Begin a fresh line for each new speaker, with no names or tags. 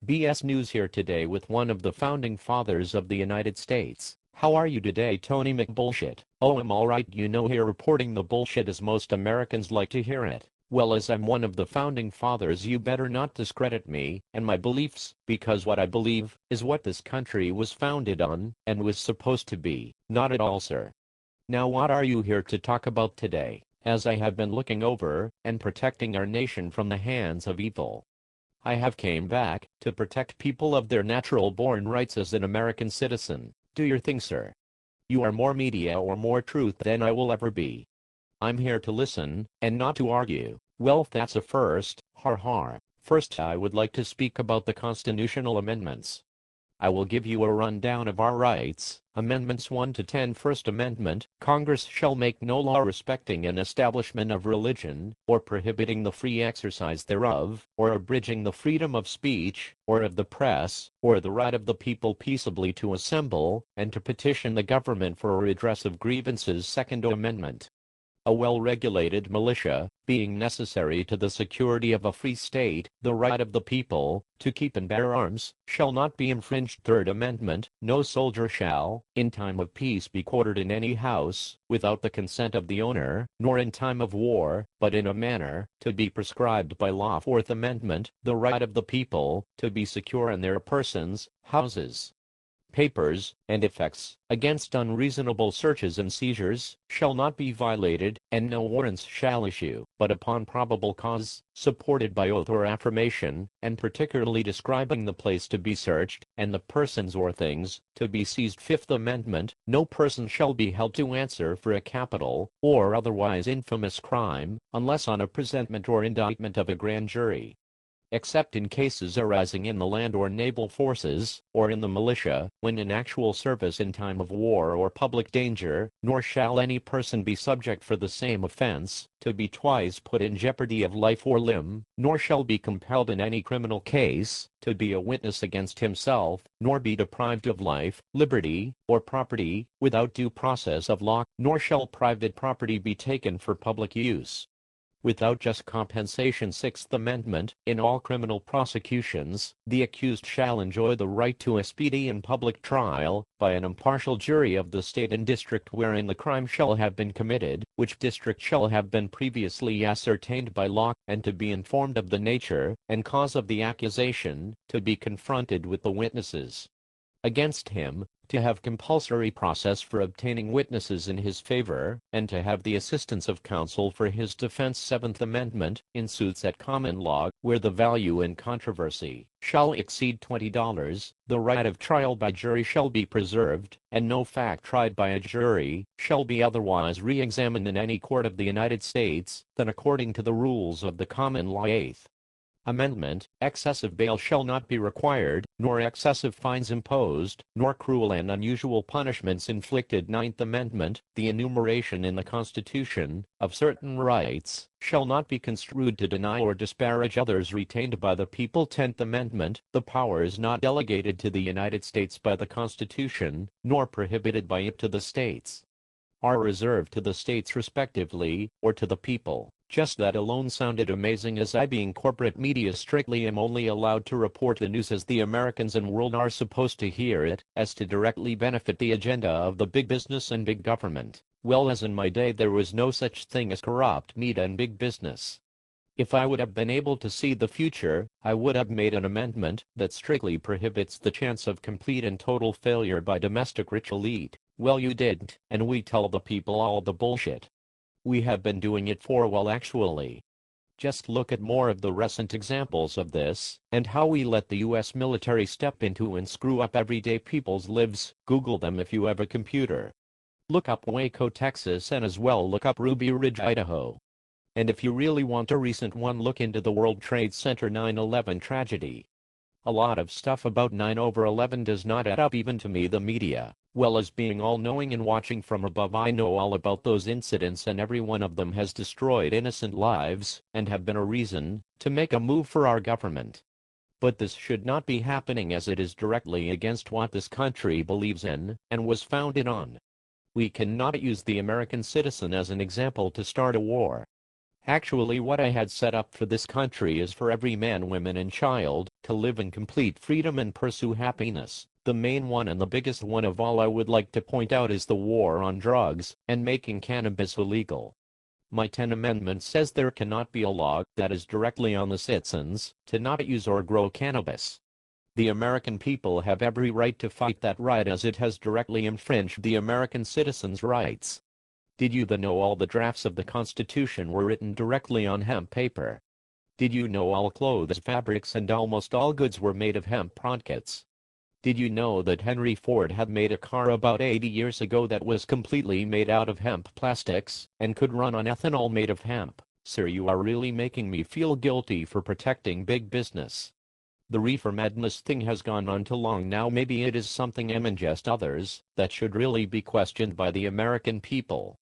BS News here today with one of the founding fathers of the United States. How are you today, Tony McBullshit? Oh, I'm alright, you know, here reporting the bullshit as most Americans like to hear it. Well, as I'm one of the founding fathers, you better not discredit me and my beliefs, because what I believe is what this country was founded on and was supposed to be. Not at all, sir. Now, what are you here to talk about today? As I have been looking over and protecting our nation from the hands of evil. I have came back to protect people of their natural-born rights as an American citizen. Do your thing, sir. You are more media or more truth than I will ever be. I'm here to listen and not to argue. Well, that's a first. Har har. First, I would like to speak about the constitutional amendments. I will give you a rundown of our rights. Amendments 1 to 10. First Amendment, Congress shall make no law respecting an establishment of religion, or prohibiting the free exercise thereof, or abridging the freedom of speech, or of the press, or the right of the people peaceably to assemble, and to petition the government for a redress of grievances. Second Amendment. A well-regulated militia, being necessary to the security of a free state, the right of the people, to keep and bear arms, shall not be infringed. Third Amendment, no soldier shall, in time of peace, be quartered in any house, without the consent of the owner, nor in time of war, but in a manner, to be prescribed by law. Fourth Amendment, the right of the people, to be secure in their persons, houses, papers, and effects, against unreasonable searches and seizures, shall not be violated, and no warrants shall issue, but upon probable cause, supported by oath or affirmation, and particularly describing the place to be searched, and the persons or things to be seized. Fifth Amendment, no person shall be held to answer for a capital, or otherwise infamous crime, unless on a presentment or indictment of a grand jury, except in cases arising in the land or naval forces, or in the militia, when in actual service in time of war or public danger, nor shall any person be subject for the same offense, to be twice put in jeopardy of life or limb, nor shall be compelled in any criminal case, to be a witness against himself, nor be deprived of life, liberty, or property, without due process of law, nor shall private property be taken for public use without just compensation. Sixth Amendment, in all criminal prosecutions, the accused shall enjoy the right to a speedy and public trial, by an impartial jury of the state and district wherein the crime shall have been committed, which district shall have been previously ascertained by law, and to be informed of the nature and cause of the accusation, to be confronted with the witnesses against him, to have compulsory process for obtaining witnesses in his favor, and to have the assistance of counsel for his defense. Seventh Amendment, in suits at common law, where the value in controversy shall exceed $20, the right of trial by jury shall be preserved, and no fact tried by a jury shall be otherwise re-examined in any court of the United States than according to the rules of the common law. Eighth Amendment, excessive bail shall not be required, nor excessive fines imposed, nor cruel and unusual punishments inflicted. Ninth Amendment, the enumeration in the Constitution of certain rights shall not be construed to deny or disparage others retained by the people. Tenth Amendment, the powers not delegated to the United States by the Constitution, nor prohibited by it to the states, are reserved to the states respectively, or to the people. Just that alone sounded amazing, as I, being corporate media, strictly am only allowed to report the news as the Americans and world are supposed to hear it, as to directly benefit the agenda of the big business and big government. Well, as in my day there was no such thing as corrupt media and big business. If I would have been able to see the future, I would have made an amendment that strictly prohibits the chance of complete and total failure by domestic rich elite. Well, you didn't, and we tell the people all the bullshit. We have been doing it for a while actually. Just look at more of the recent examples of this, and how we let the US military step into and screw up everyday people's lives. Google them if you have a computer. Look up Waco, Texas, and as well look up Ruby Ridge, Idaho. And if you really want a recent one, look into the World Trade Center 9/11 tragedy. A lot of stuff about 9/11 does not add up, even to me, the media. Well, as being all-knowing and watching from above, I know all about those incidents, and every one of them has destroyed innocent lives, and have been a reason to make a move for our government. But this should not be happening, as it is directly against what this country believes in, and was founded on. We cannot use the American citizen as an example to start a war. Actually, what I had set up for this country is for every man, woman, and child to live in complete freedom and pursue happiness. The main one and the biggest one of all I would like to point out is the war on drugs and making cannabis illegal. My 10th Amendment says there cannot be a law that is directly on the citizens to not use or grow cannabis. The American people have every right to fight that right, as it has directly infringed the American citizens' rights. Did you know all the drafts of the Constitution were written directly on hemp paper? Did you know all clothes, fabrics, and almost all goods were made of hemp products? Did you know that Henry Ford had made a car about 80 years ago that was completely made out of hemp plastics and could run on ethanol made of hemp? Sir, you are really making me feel guilty for protecting big business. The reefer madness thing has gone on too long now. Maybe it is something and just others that should really be questioned by the American people.